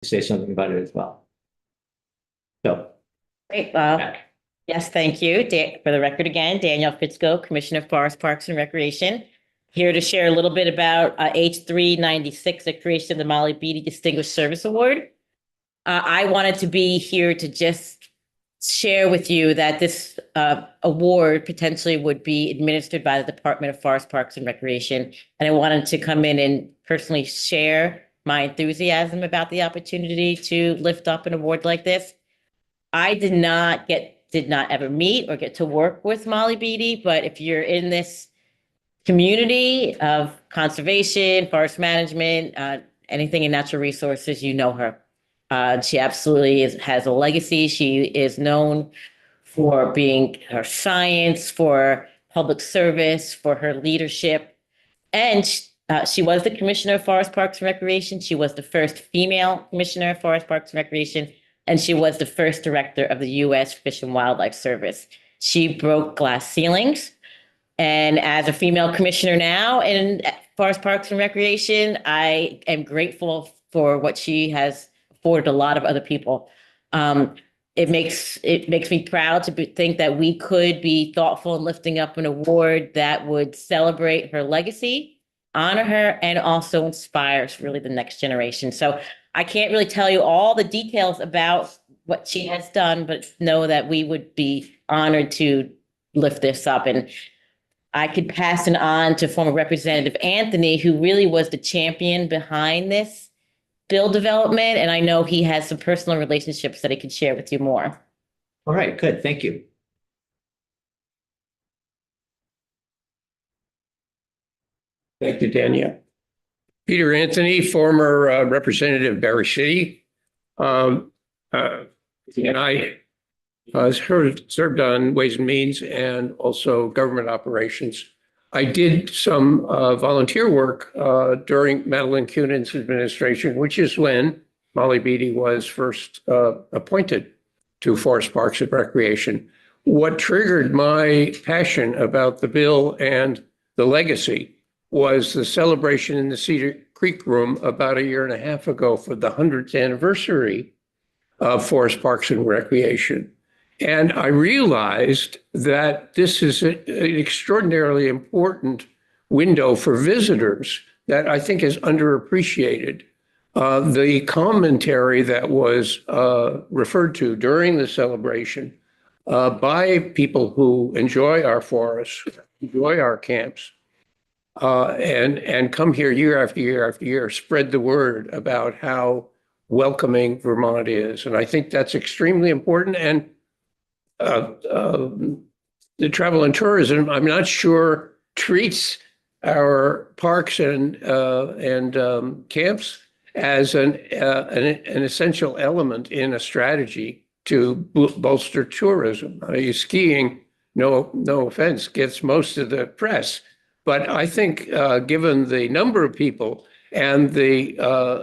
say something about it as well. So, Great, back. yes, thank you. For the record again, Danielle Fitzko, Commissioner of Forest Parks and Recreation. Here to share a little bit about H396, the creation of the Molly Beatty Distinguished Service Award. I wanted to be here to just share with you that this award potentially would be administered by the Department of Forest Parks and Recreation. And I wanted to come in and personally share my enthusiasm about the opportunity to lift up an award like this. I did not ever meet or get to work with Molly Beatty, but if you're in this community of conservation, forest management, anything in natural resources, you know her. She absolutely has a legacy. She is known for being her science, for public service, for her leadership. And she was the Commissioner of Forest Parks and Recreation. She was the first female Commissioner of Forest Parks and Recreation. And she was the first director of the U.S. Fish and Wildlife Service. She broke glass ceilings. And as a female commissioner now in Forest Parks and Recreation, I am grateful for what she has afforded a lot of other people. It makes me proud to think that we could be thoughtful in lifting up an award that would celebrate her legacy, honor her, and also inspires really the next generation. So I can't really tell you all the details about what she has done, but know that we would be honored to lift this up. And I could pass it on to former Representative Anthony, who really was the champion behind this bill development. And I know he has some personal relationships that he could share with you more. All right, good. Thank you. Thank you, Danielle. Peter Anthony, former Representative Berry City. And I served on Ways and Means and also government operations. I did some volunteer work during Madeline Cunan's administration, which is when Molly Beatty was first appointed to Forest Parks and Recreation. What triggered my passion about the bill and the legacy was the celebration in the Cedar Creek Room about a year and a half ago for the 100th anniversary of Forest Parks and Recreation. And I realized that this is an extraordinarily important window for visitors that I think is underappreciated. The commentary that was referred to during the celebration by people who enjoy our forests, enjoy our camps, and come here year after year after year, spread the word about how welcoming Vermont is. And I think that's extremely important. And the travel and tourism, I'm not sure, treats our parks and camps as an essential element in a strategy to bolster tourism. Skiing, no offense, gets most of the press, but I think given the number of people and the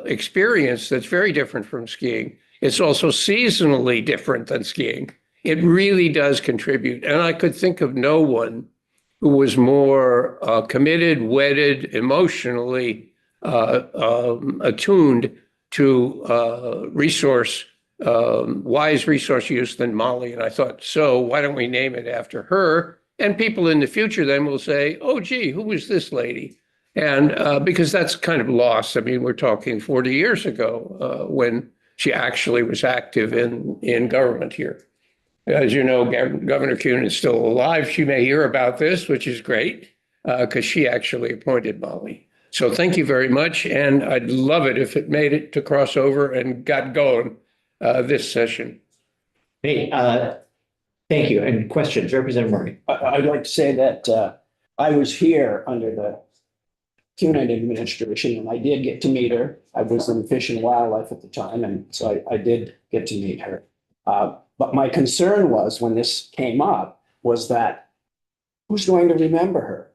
experience that's very different from skiing, it's also seasonally different than skiing. It really does contribute. And I could think of no one who was more committed, wedded, emotionally attuned to wise resource use than Molly. And I thought, so why don't we name it after her? And people in the future then will say, oh, gee, who was this lady? And because that's kind of lost. I mean, we're talking 40 years ago when she actually was active in government here. As you know, Governor Kuhn is still alive. She may hear about this, which is great, because she actually appointed Molly. So thank you very much. And I'd love it if it made it to crossover and got going this session. Hey, thank you. And questions, Representative Murray? I'd like to say that I was here under the Cunin administration, and I did get to meet her. I was in Fish and Wildlife at the time, and so I did get to meet her. But my concern was, when this came up, was that who's going to remember her?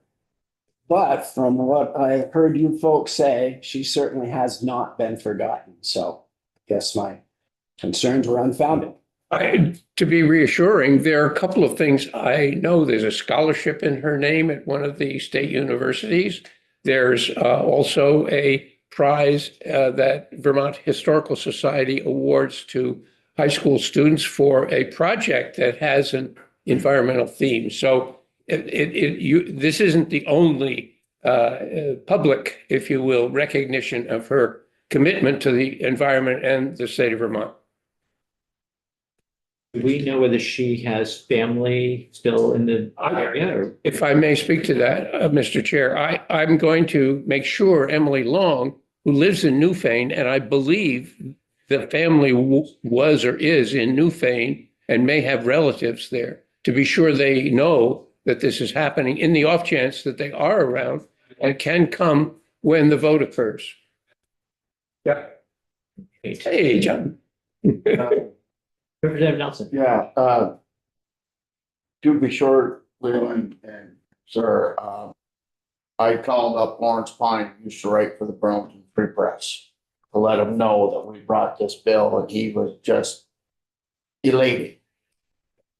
But from what I heard you folks say, she certainly has not been forgotten. So I guess my concerns were unfounded. To be reassuring, there are a couple of things I know. There's a scholarship in her name at one of the state universities. There's also a prize that Vermont Historical Society awards to high school students for a project that has an environmental theme. So this isn't the only public, if you will, recognition of her commitment to the environment and the state of Vermont. Do we know whether she has family still in the area or? If I may speak to that, Mr. Chair, I'm going to make sure Emily Long, who lives in Newfane, and I believe the family was or is in Newfane and may have relatives there, to be sure they know that this is happening in the off chance that they are around and can come when the vote occurs. Yeah. Hey, John. Representative Nelson. Yeah, to be short, Leland and sir, I called up Lawrence Pine, who used to write for the Burlington Free Press, to let him know that we brought this bill, and he was just elated.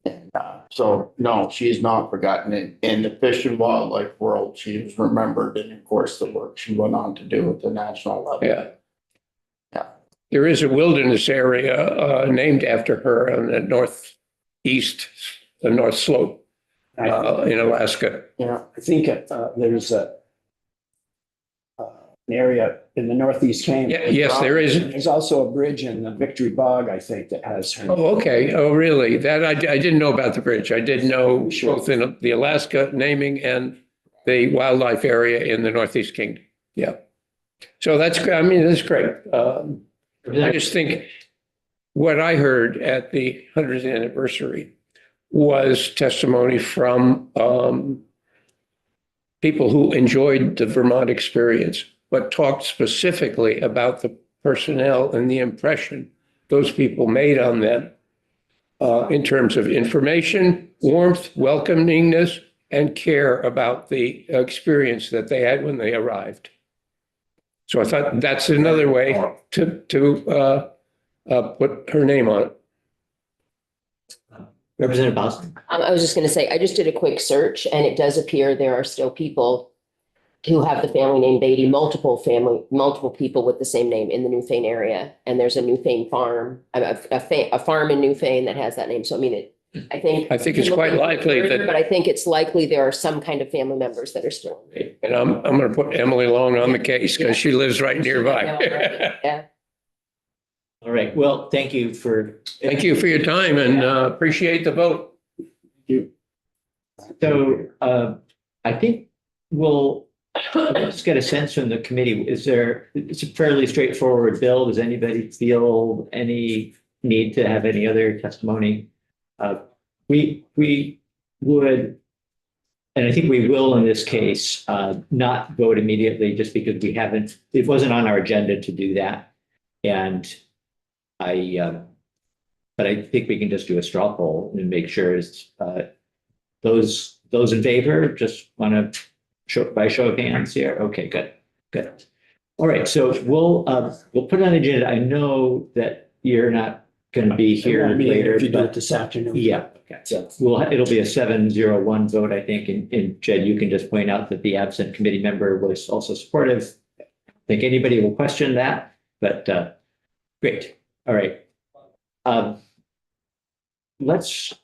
And so, no, she's not forgotten it. In the fish and wildlife world, she is remembered, and of course, the work she went on to do at the national level. Yeah. Yeah. There is a wilderness area named after her on the northeast, the North Slope in Alaska. Yeah, I think there's an area in the Northeast Cape. Yes, there is. There's also a bridge in the Victory Bog, I think, that has her. Oh, okay. Oh, really? That I didn't know about the bridge. I did know both in the Alaska naming and the wildlife area in the Northeast Kingdom. Yeah. So that's, I mean, that's great. I just think what I heard at the 100th anniversary was testimony from people who enjoyed the Vermont experience, but talked specifically about the personnel and the impression those people made on them in terms of information, warmth, welcomingness, and care about the experience that they had when they arrived. So I thought that's another way to put her name on it. Representative Boston. I was just going to say, I just did a quick search and it does appear there are still people who have the family name Beatty, multiple people with the same name in the Newfane area. And there's a Newfane farm, a farm in Newfane that has that name. So I mean, I think it's quite likely that, but I think it's likely there are some kind of family members that are still. and I'm going to put Emily Long on the case because she lives right nearby. Yeah. All right. Well, thank you for. Thank you for your time and appreciate the vote. So I think we'll just get a sense from the committee. It's a fairly straightforward bill. Does anybody feel any need to have any other testimony? We would, and I think we will in this case, not vote immediately just because it wasn't on our agenda to do that. And but I think we can just do a straw poll and make sure it's those in favor just want to show by show of hands here. Okay, good. All right, so we'll put it on the agenda. I know that you're not going to be here later, if you do it but this afternoon. yeah. Okay. So it'll be a 7-0-1 vote, I think. And Jed, you can just point out that the absent committee member was also supportive. I think anybody will question that, but great. All right. Let's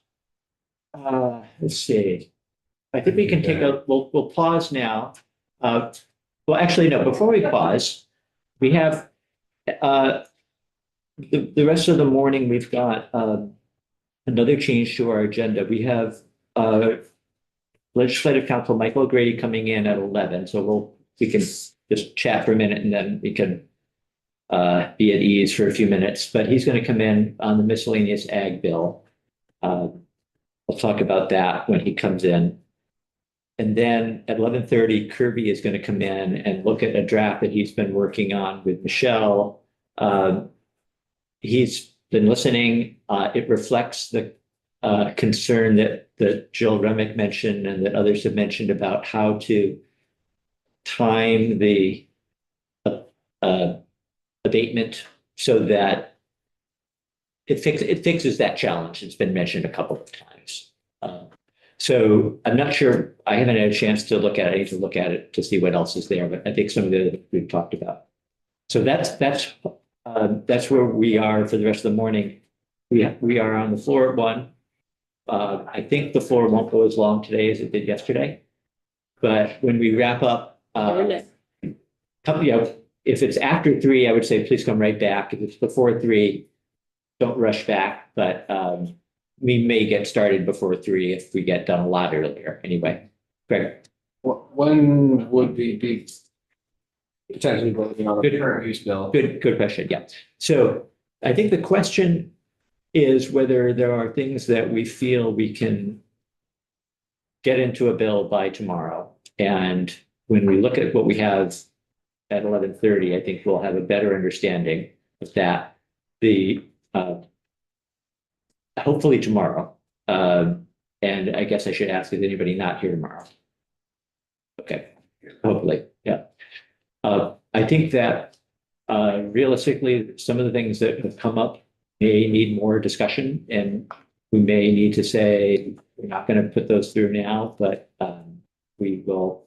see. I think we can we'll pause now. Well, actually, no, before we pause, we have the rest of the morning, we've got another change to our agenda. We have Legislative Counsel Michael O'Grady coming in at 11. So we can just chat for a minute and then we can be at ease for a few minutes. But he's going to come in on the miscellaneous ag bill. I'll talk about that when he comes in. And then at 11:30, Kirby is going to come in and look at a draft that he's been working on with Michelle. He's been listening. It reflects the concern that Jill Remick mentioned and that others have mentioned about how to time the abatement so that it fixes that challenge. It's been mentioned a couple of times. So I'm not sure, I haven't had a chance to look at it. I need to look at it to see what else is there, but I think some of the we've talked about. So that's where we are for the rest of the morning. We are on the floor at 1. I think the floor won't go as long today as it did yesterday. But when we wrap up, if it's after 3, I would say please come right back. If it's before 3, don't rush back, but we may get started before 3 if we get done a lot earlier. Anyway, Greg. When would we be potentially voting on a Good. current use bill? Good question. Yeah. So I think the question is whether there are things that we feel we can get into a bill by tomorrow. And when we look at what we have at 11:30, I think we'll have a better understanding of that. Hopefully tomorrow. And I guess I should ask, is anybody not here tomorrow? Okay, hopefully, yeah. I think that realistically, some of the things that have come up may need more discussion, and we may need to say, we're not going to put those through now, but we will,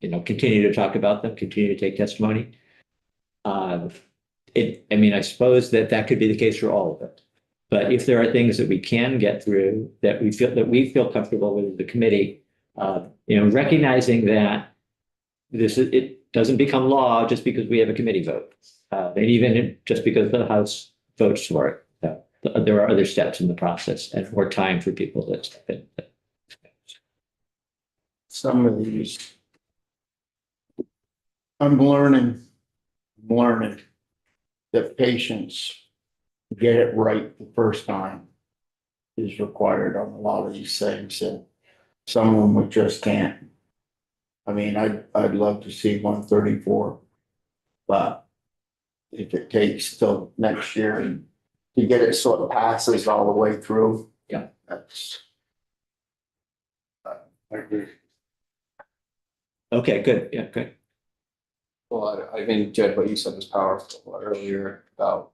continue to talk about them, continue to take testimony. I suppose that could be the case for all of it. But if there are things that we can get through that we feel comfortable with as the committee, recognizing that it doesn't become law just because we have a committee vote, and even just because the House votes for it. There are other steps in the process and more time for people to step in. Some of these. I'm learning that patience to get it right the first time is required on a lot of these things, and some of them we just can't. I mean, I'd love to see 134, but if it takes till next year to get it so it passes all the way through. Yeah. That's. I agree. Okay, good. Yeah, good. Well, I think, Jed, what you said was powerful earlier about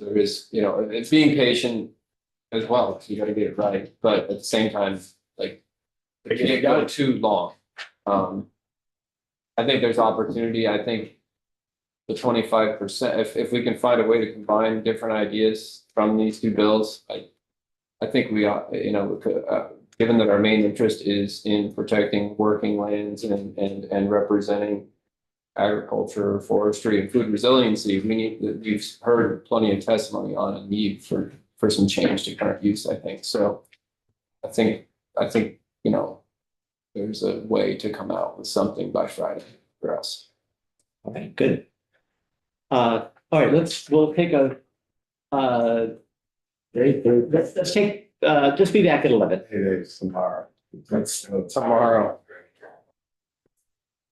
there is, it's being patient as well, because you got to get it right. But at the same time, like, if you go too long, I think there's opportunity. I think the 25%, if we can find a way to combine different ideas from these two bills, I think we ought, given that our main interest is in protecting working lands and representing agriculture, forestry, and food resiliency, we've heard plenty of testimony on a need for some change to current use, I think. So I think, there's a way to come out with something by Friday for us. Okay, good. All right, we'll take a let's take just be back at 11. It is tomorrow. Tomorrow.